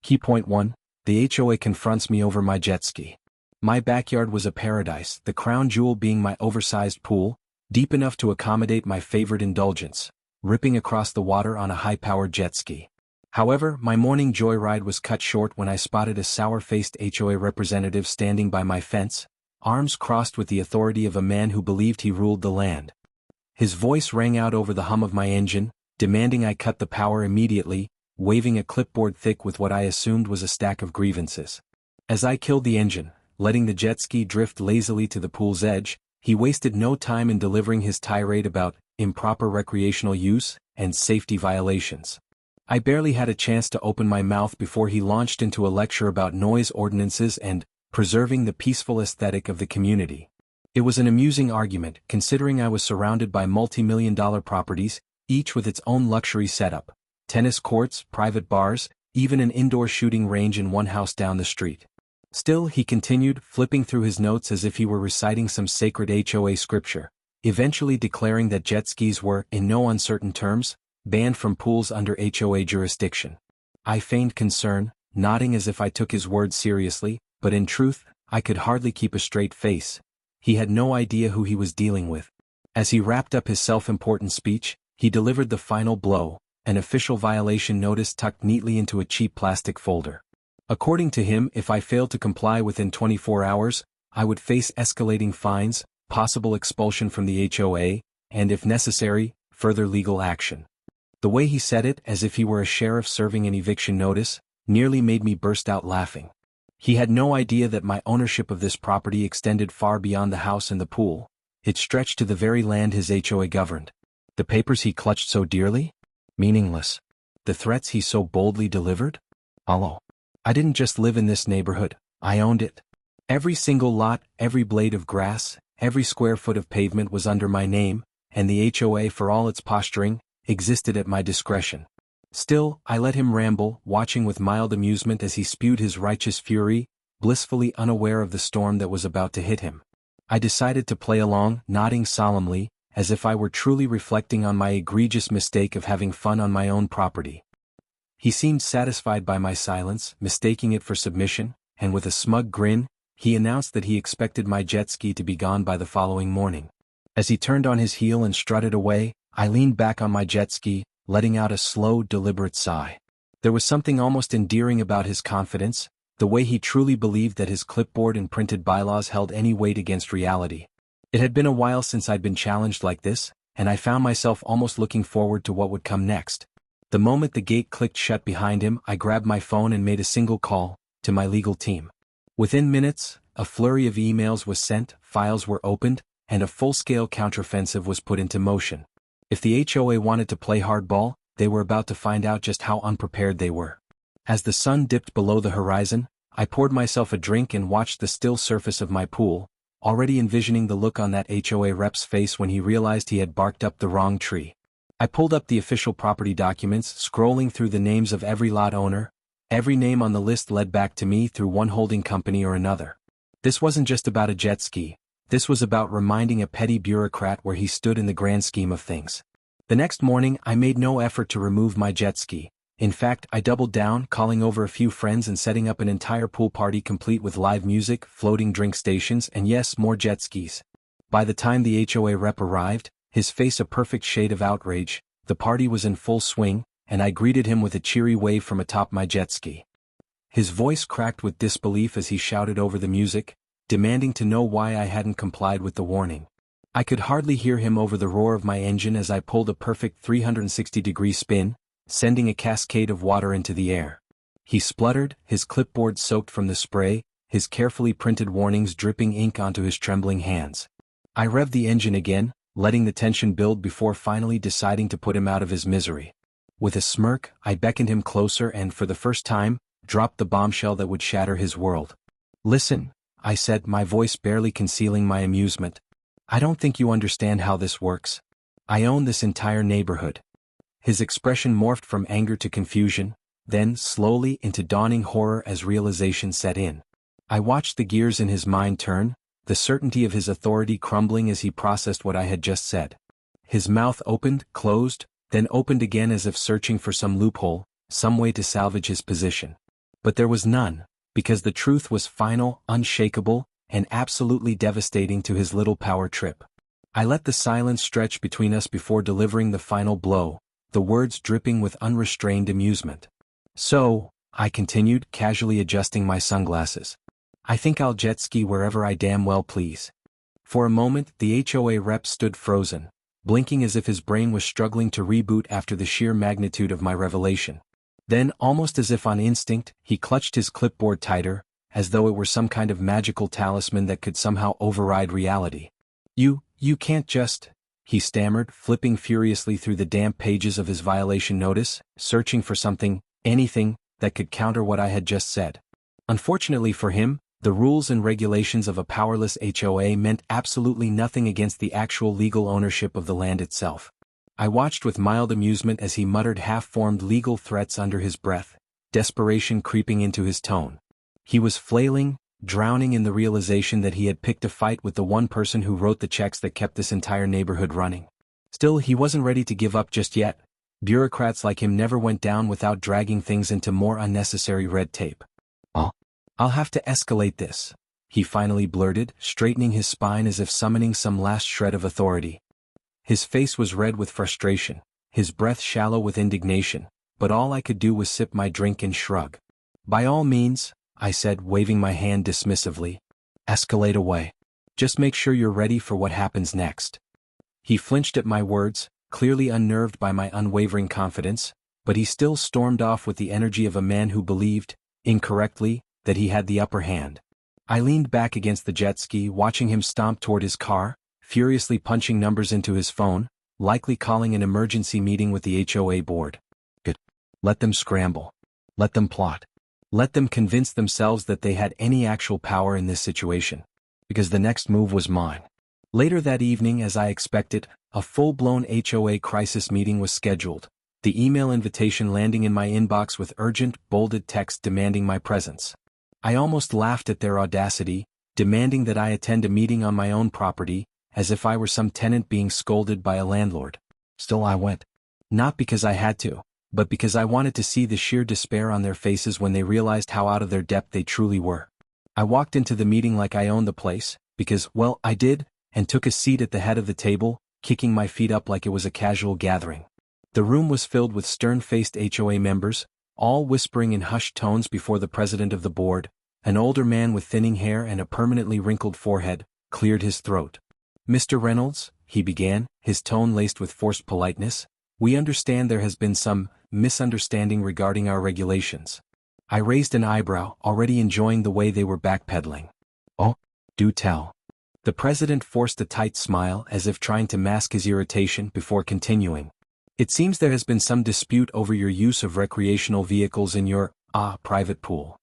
Key point 1. The HOA confronts me over my jet ski. My backyard was a paradise, the crown jewel being my oversized pool, deep enough to accommodate my favorite indulgence, ripping across the water on a high-powered jet ski. However, my morning joyride was cut short when I spotted a sour-faced HOA representative standing by my fence, arms crossed with the authority of a man who believed he ruled the land. His voice rang out over the hum of my engine, demanding I cut the power immediately, waving a clipboard thick with what I assumed was a stack of grievances. As I killed the engine, letting the jet ski drift lazily to the pool's edge, he wasted no time in delivering his tirade about improper recreational use and safety violations. I barely had a chance to open my mouth before he launched into a lecture about noise ordinances and preserving the peaceful aesthetic of the community. It was an amusing argument, considering I was surrounded by multi-million-dollar properties, each with its own luxury setup: tennis courts, private bars, even an indoor shooting range in one house down the street. Still, he continued, flipping through his notes as if he were reciting some sacred HOA scripture, eventually declaring that jet skis were, in no uncertain terms, banned from pools under HOA jurisdiction. I feigned concern, nodding as if I took his words seriously, but in truth, I could hardly keep a straight face. He had no idea who he was dealing with. As he wrapped up his self-important speech, he delivered the final blow, an official violation notice tucked neatly into a cheap plastic folder. According to him, if I failed to comply within 24 hours, I would face escalating fines, possible expulsion from the HOA, and if necessary, further legal action. The way he said it, as if he were a sheriff serving an eviction notice, nearly made me burst out laughing. He had no idea that my ownership of this property extended far beyond the house and the pool. It stretched to the very land his HOA governed. The papers he clutched so dearly? Meaningless. The threats he so boldly delivered? Hollow. I didn't just live in this neighborhood, I owned it. Every single lot, every blade of grass, every square foot of pavement was under my name, and the HOA, for all its posturing, existed at my discretion. Still, I let him ramble, watching with mild amusement as he spewed his righteous fury, blissfully unaware of the storm that was about to hit him. I decided to play along, nodding solemnly, as if I were truly reflecting on my egregious mistake of having fun on my own property. He seemed satisfied by my silence, mistaking it for submission, and with a smug grin, he announced that he expected my jet ski to be gone by the following morning. As he turned on his heel and strutted away, I leaned back on my jet ski, letting out a slow, deliberate sigh. There was something almost endearing about his confidence, the way he truly believed that his clipboard and printed bylaws held any weight against reality. It had been a while since I'd been challenged like this, and I found myself almost looking forward to what would come next. The moment the gate clicked shut behind him, I grabbed my phone and made a single call to my legal team. Within minutes, a flurry of emails was sent, files were opened, and a full-scale counteroffensive was put into motion. If the HOA wanted to play hardball, they were about to find out just how unprepared they were. As the sun dipped below the horizon, I poured myself a drink and watched the still surface of my pool, already envisioning the look on that HOA rep's face when he realized he had barked up the wrong tree. I pulled up the official property documents, scrolling through the names of every lot owner. Every name on the list led back to me through one holding company or another. This wasn't just about a jet ski. This was about reminding a petty bureaucrat where he stood in the grand scheme of things. The next morning, I made no effort to remove my jet ski. In fact, I doubled down, calling over a few friends and setting up an entire pool party complete with live music, floating drink stations, and yes, more jet skis. By the time the HOA rep arrived, his face a perfect shade of outrage, the party was in full swing, and I greeted him with a cheery wave from atop my jet ski. His voice cracked with disbelief as he shouted over the music, demanding to know why I hadn't complied with the warning. I could hardly hear him over the roar of my engine as I pulled a perfect 360-degree spin, sending a cascade of water into the air. He spluttered, his clipboard soaked from the spray, his carefully printed warnings dripping ink onto his trembling hands. I revved the engine again, letting the tension build before finally deciding to put him out of his misery. With a smirk, I beckoned him closer and, for the first time, dropped the bombshell that would shatter his world. "Listen," I said, my voice barely concealing my amusement. "I don't think you understand how this works. I own this entire neighborhood." His expression morphed from anger to confusion, then slowly into dawning horror as realization set in. I watched the gears in his mind turn, the certainty of his authority crumbling as he processed what I had just said. His mouth opened, closed, then opened again as if searching for some loophole, some way to salvage his position. But there was none, because the truth was final, unshakable, and absolutely devastating to his little power trip. I let the silence stretch between us before delivering the final blow, the words dripping with unrestrained amusement. So, I continued, casually adjusting my sunglasses. I think I'll jet ski wherever I damn well please. For a moment, the HOA rep stood frozen, blinking as if his brain was struggling to reboot after the sheer magnitude of my revelation. Then, almost as if on instinct, he clutched his clipboard tighter, as though it were some kind of magical talisman that could somehow override reality. You can't just, he stammered, flipping furiously through the damp pages of his violation notice, searching for something, anything, that could counter what I had just said. Unfortunately for him, the rules and regulations of a powerless HOA meant absolutely nothing against the actual legal ownership of the land itself. I watched with mild amusement as he muttered half-formed legal threats under his breath, desperation creeping into his tone. He was flailing, drowning in the realization that he had picked a fight with the one person who wrote the checks that kept this entire neighborhood running. Still, he wasn't ready to give up just yet. Bureaucrats like him never went down without dragging things into more unnecessary red tape. I'll have to escalate this, he finally blurted, straightening his spine as if summoning some last shred of authority. His face was red with frustration, his breath shallow with indignation, but all I could do was sip my drink and shrug. By all means, I said, waving my hand dismissively. Escalate away. Just make sure you're ready for what happens next. He flinched at my words, clearly unnerved by my unwavering confidence, but he still stormed off with the energy of a man who believed, incorrectly, that he had the upper hand. I leaned back against the jet ski, watching him stomp toward his car, furiously punching numbers into his phone, likely calling an emergency meeting with the HOA board. Good. Let them scramble. Let them plot. Let them convince themselves that they had any actual power in this situation. Because the next move was mine. Later that evening, as I expected, a full-blown HOA crisis meeting was scheduled, the email invitation landing in my inbox with urgent, bolded text demanding my presence. I almost laughed at their audacity, demanding that I attend a meeting on my own property, as if I were some tenant being scolded by a landlord. Still I went. Not because I had to, but because I wanted to see the sheer despair on their faces when they realized how out of their depth they truly were. I walked into the meeting like I owned the place, because, well, I did, and took a seat at the head of the table, kicking my feet up like it was a casual gathering. The room was filled with stern-faced HOA members, all whispering in hushed tones before the president of the board. An older man with thinning hair and a permanently wrinkled forehead cleared his throat. Mr. Reynolds, he began, his tone laced with forced politeness, we understand there has been some misunderstanding regarding our regulations. I raised an eyebrow, already enjoying the way they were backpedaling. Oh, do tell. The president forced a tight smile as if trying to mask his irritation before continuing. It seems there has been some dispute over your use of recreational vehicles in your, private pool.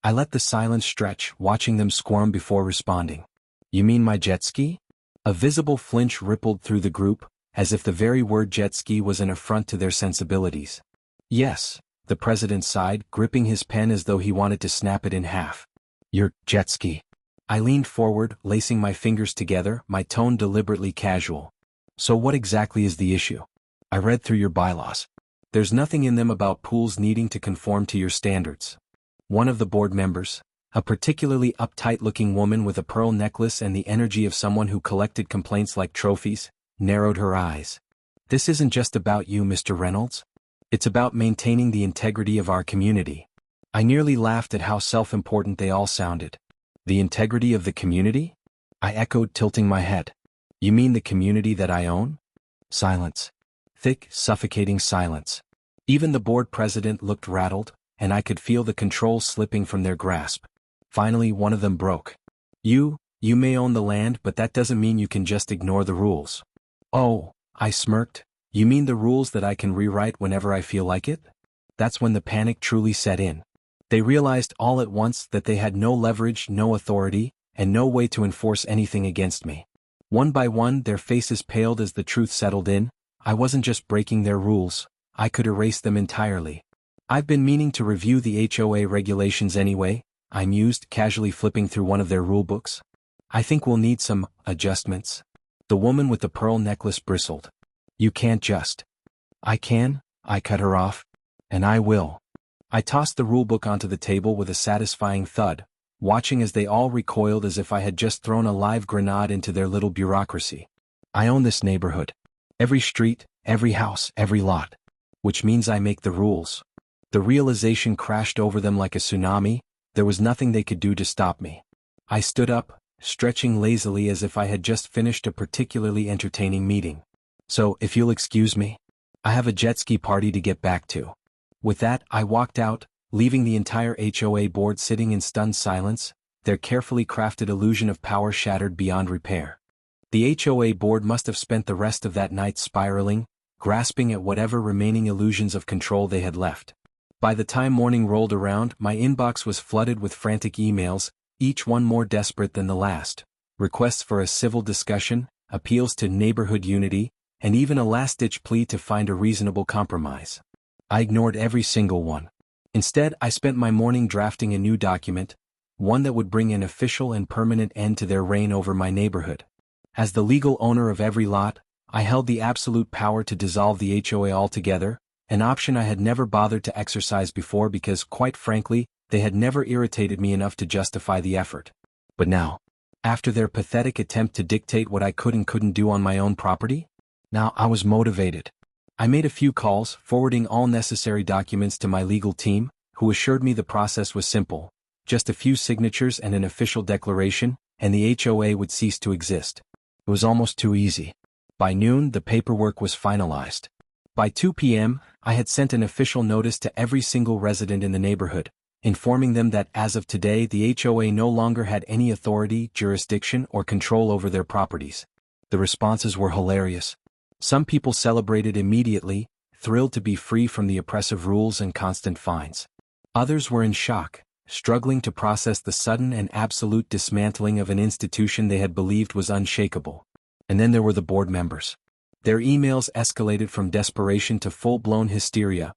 I let the silence stretch, watching them squirm before responding. You mean my jet ski? A visible flinch rippled through the group, as if the very word jet ski was an affront to their sensibilities. Yes, the president sighed, gripping his pen as though he wanted to snap it in half. Your jet ski. I leaned forward, lacing my fingers together, my tone deliberately casual. So what exactly is the issue? I read through your bylaws. There's nothing in them about pools needing to conform to your standards. One of the board members, a particularly uptight-looking woman with a pearl necklace and the energy of someone who collected complaints like trophies, narrowed her eyes. This isn't just about you, Mr. Reynolds. It's about maintaining the integrity of our community. I nearly laughed at how self-important they all sounded. The integrity of the community? I echoed, tilting my head. You mean the community that I own? Silence. Thick, suffocating silence. Even the board president looked rattled, and I could feel the controls slipping from their grasp. Finally, one of them broke. You may own the land, but that doesn't mean you can just ignore the rules. Oh, I smirked. You mean the rules that I can rewrite whenever I feel like it? That's when the panic truly set in. They realized all at once that they had no leverage, no authority, and no way to enforce anything against me. One by one, their faces paled as the truth settled in. I wasn't just breaking their rules, I could erase them entirely. I've been meaning to review the HOA regulations anyway, I mused, casually flipping through one of their rulebooks. I think we'll need some adjustments. The woman with the pearl necklace bristled. You can't just. I can, I cut her off. And I will. I tossed the rulebook onto the table with a satisfying thud, watching as they all recoiled as if I had just thrown a live grenade into their little bureaucracy. I own this neighborhood. Every street, every house, every lot. Which means I make the rules. The realization crashed over them like a tsunami. There was nothing they could do to stop me. I stood up, stretching lazily as if I had just finished a particularly entertaining meeting. So, if you'll excuse me, I have a Jetski party to get back to. With that, I walked out, leaving the entire HOA board sitting in stunned silence, their carefully crafted illusion of power shattered beyond repair. The HOA board must have spent the rest of that night spiraling, grasping at whatever remaining illusions of control they had left. By the time morning rolled around, my inbox was flooded with frantic emails, each one more desperate than the last. Requests for a civil discussion, appeals to neighborhood unity, and even a last-ditch plea to find a reasonable compromise. I ignored every single one. Instead, I spent my morning drafting a new document, one that would bring an official and permanent end to their reign over my neighborhood. As the legal owner of every lot, I held the absolute power to dissolve the HOA altogether, an option I had never bothered to exercise before because, quite frankly, they had never irritated me enough to justify the effort. But now, after their pathetic attempt to dictate what I could and couldn't do on my own property, now I was motivated. I made a few calls, forwarding all necessary documents to my legal team, who assured me the process was simple. Just a few signatures and an official declaration, and the HOA would cease to exist. It was almost too easy. By noon, the paperwork was finalized. By 2 p.m., I had sent an official notice to every single resident in the neighborhood, informing them that as of today the HOA no longer had any authority, jurisdiction, or control over their properties. The responses were hilarious. Some people celebrated immediately, thrilled to be free from the oppressive rules and constant fines. Others were in shock, struggling to process the sudden and absolute dismantling of an institution they had believed was unshakable. And then there were the board members. Their emails escalated from desperation to full-blown hysteria.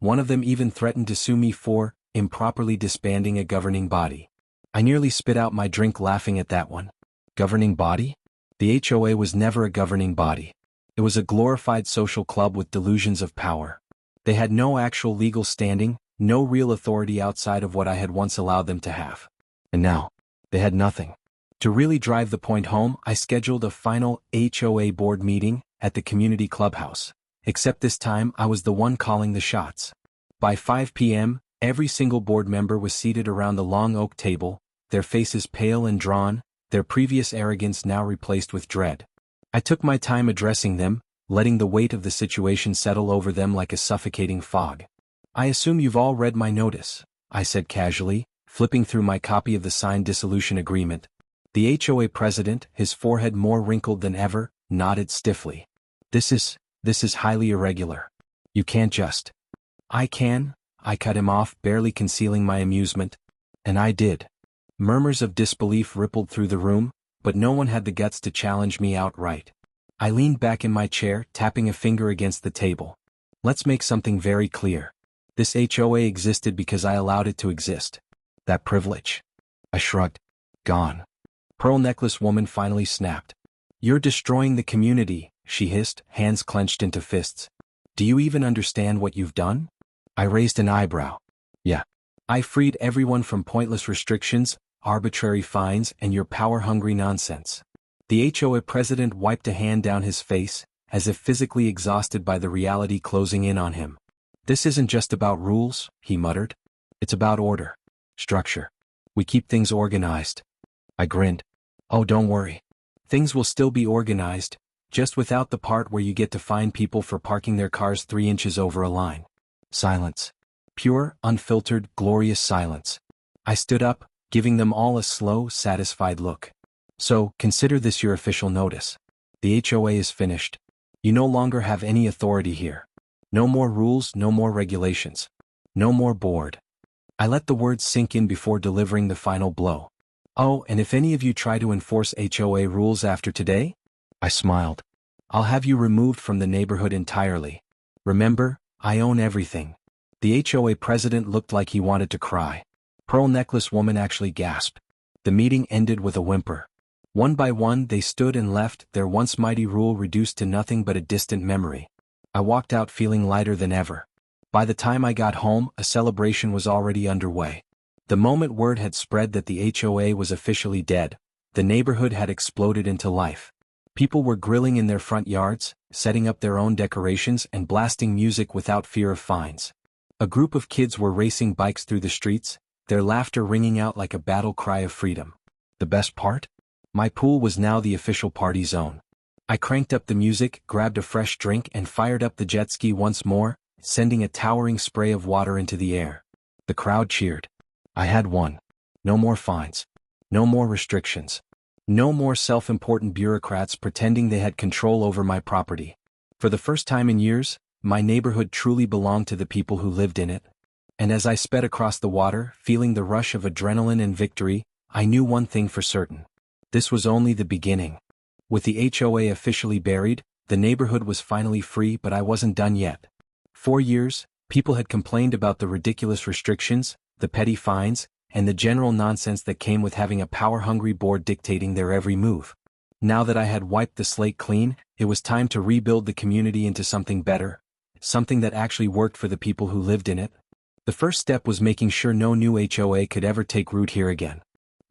One of them even threatened to sue me for improperly disbanding a governing body. I nearly spit out my drink laughing at that one. Governing body? The HOA was never a governing body. It was a glorified social club with delusions of power. They had no actual legal standing, no real authority outside of what I had once allowed them to have. And now, they had nothing. To really drive the point home, I scheduled a final HOA board meeting at the community clubhouse. Except this time, I was the one calling the shots. By 5 p.m., every single board member was seated around the long oak table, their faces pale and drawn, their previous arrogance now replaced with dread. I took my time addressing them, letting the weight of the situation settle over them like a suffocating fog. I assume you've all read my notice, I said casually, flipping through my copy of the signed dissolution agreement. The HOA president, his forehead more wrinkled than ever, nodded stiffly. This is highly irregular. You can't just. I can, I cut him off, barely concealing my amusement. And I did. Murmurs of disbelief rippled through the room, but no one had the guts to challenge me outright. I leaned back in my chair, tapping a finger against the table. Let's make something very clear. This HOA existed because I allowed it to exist. That privilege. I shrugged. Gone. Pearl necklace woman finally snapped. You're destroying the community, she hissed, hands clenched into fists. Do you even understand what you've done? I raised an eyebrow. Yeah. I freed everyone from pointless restrictions, arbitrary fines, and your power-hungry nonsense. The HOA president wiped a hand down his face, as if physically exhausted by the reality closing in on him. This isn't just about rules, he muttered. It's about order. Structure. We keep things organized. I grinned. Oh, don't worry. Things will still be organized, just without the part where you get to fine people for parking their cars 3 inches over a line. Silence. Pure, unfiltered, glorious silence. I stood up, giving them all a slow, satisfied look. So, consider this your official notice. The HOA is finished. You no longer have any authority here. No more rules, no more regulations. No more board. I let the words sink in before delivering the final blow. Oh, and if any of you try to enforce HOA rules after today? I smiled. I'll have you removed from the neighborhood entirely. Remember, I own everything. The HOA president looked like he wanted to cry. Pearl necklace woman actually gasped. The meeting ended with a whimper. One by one they stood and left, their once mighty rule reduced to nothing but a distant memory. I walked out feeling lighter than ever. By the time I got home, a celebration was already underway. The moment word had spread that the HOA was officially dead, the neighborhood had exploded into life. People were grilling in their front yards, setting up their own decorations and blasting music without fear of fines. A group of kids were racing bikes through the streets, their laughter ringing out like a battle cry of freedom. The best part? My pool was now the official party zone. I cranked up the music, grabbed a fresh drink and fired up the jet ski once more, sending a towering spray of water into the air. The crowd cheered. I had won. No more fines. No more restrictions. No more self-important bureaucrats pretending they had control over my property. For the first time in years, my neighborhood truly belonged to the people who lived in it. And as I sped across the water, feeling the rush of adrenaline and victory, I knew one thing for certain. This was only the beginning. With the HOA officially buried, the neighborhood was finally free, but I wasn't done yet. For years, people had complained about the ridiculous restrictions, the petty fines, and the general nonsense that came with having a power-hungry board dictating their every move. Now that I had wiped the slate clean, it was time to rebuild the community into something better, something that actually worked for the people who lived in it. The first step was making sure no new HOA could ever take root here again.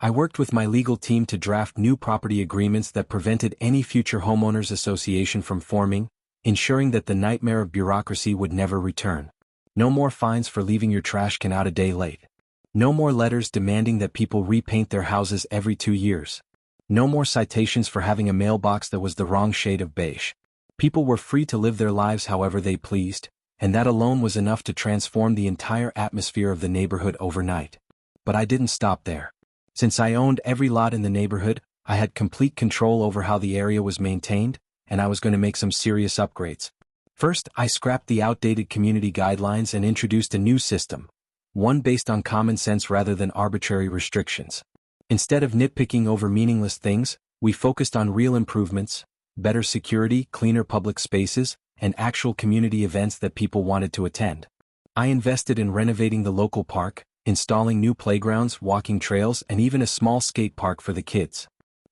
I worked with my legal team to draft new property agreements that prevented any future homeowners association from forming, ensuring that the nightmare of bureaucracy would never return. No more fines for leaving your trash can out a day late. No more letters demanding that people repaint their houses every 2 years. No more citations for having a mailbox that was the wrong shade of beige. People were free to live their lives however they pleased, and that alone was enough to transform the entire atmosphere of the neighborhood overnight. But I didn't stop there. Since I owned every lot in the neighborhood, I had complete control over how the area was maintained, and I was going to make some serious upgrades. First, I scrapped the outdated community guidelines and introduced a new system, one based on common sense rather than arbitrary restrictions. Instead of nitpicking over meaningless things, we focused on real improvements, better security, cleaner public spaces, and actual community events that people wanted to attend. I invested in renovating the local park, installing new playgrounds, walking trails, and even a small skate park for the kids.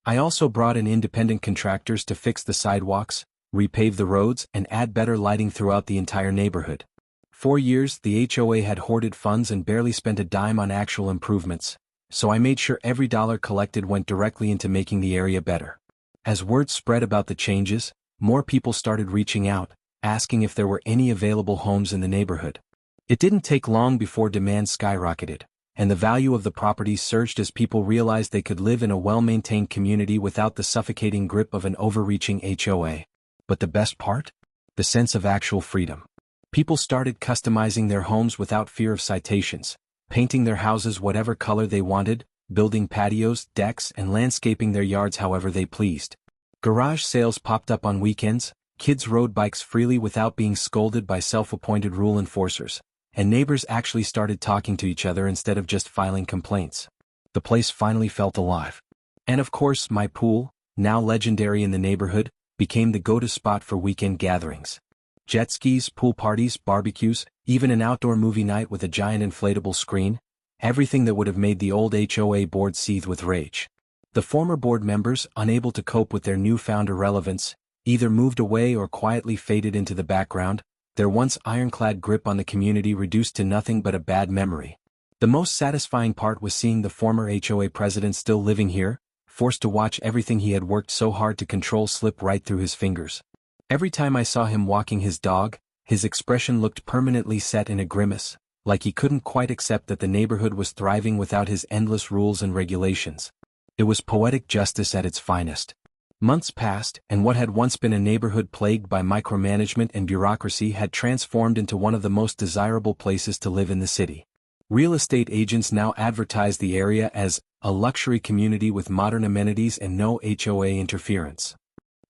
I also brought in independent contractors to fix the sidewalks, repave the roads, and add better lighting throughout the entire neighborhood. For years, the HOA had hoarded funds and barely spent a dime on actual improvements, so I made sure every dollar collected went directly into making the area better. As word spread about the changes, more people started reaching out, asking if there were any available homes in the neighborhood. It didn't take long before demand skyrocketed, and the value of the properties surged as people realized they could live in a well-maintained community without the suffocating grip of an overreaching HOA. But the best part? The sense of actual freedom. People started customizing their homes without fear of citations, painting their houses whatever color they wanted, building patios, decks, and landscaping their yards however they pleased. Garage sales popped up on weekends, kids rode bikes freely without being scolded by self-appointed rule enforcers, and neighbors actually started talking to each other instead of just filing complaints. The place finally felt alive. And of course, my pool, now legendary in the neighborhood, became the go-to spot for weekend gatherings. Jet skis, pool parties, barbecues, even an outdoor movie night with a giant inflatable screen, everything that would have made the old HOA board seethe with rage. The former board members, unable to cope with their newfound irrelevance, either moved away or quietly faded into the background, their once ironclad grip on the community reduced to nothing but a bad memory. The most satisfying part was seeing the former HOA president still living here, forced to watch everything he had worked so hard to control slip right through his fingers. Every time I saw him walking his dog, his expression looked permanently set in a grimace, like he couldn't quite accept that the neighborhood was thriving without his endless rules and regulations. It was poetic justice at its finest. Months passed, and what had once been a neighborhood plagued by micromanagement and bureaucracy had transformed into one of the most desirable places to live in the city. Real estate agents now advertised the area as a luxury community with modern amenities and no HOA interference.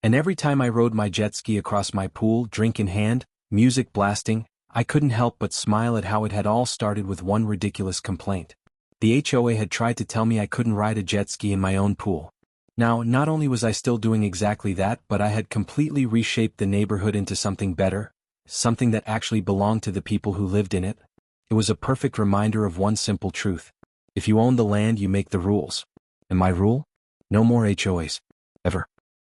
And every time I rode my jet ski across my pool, drink in hand, music blasting, I couldn't help but smile at how it had all started with one ridiculous complaint. The HOA had tried to tell me I couldn't ride a jet ski in my own pool. Now, not only was I still doing exactly that, but I had completely reshaped the neighborhood into something better, something that actually belonged to the people who lived in it. It was a perfect reminder of one simple truth. If you own the land, you make the rules. And my rule? No more HOAs. Ever.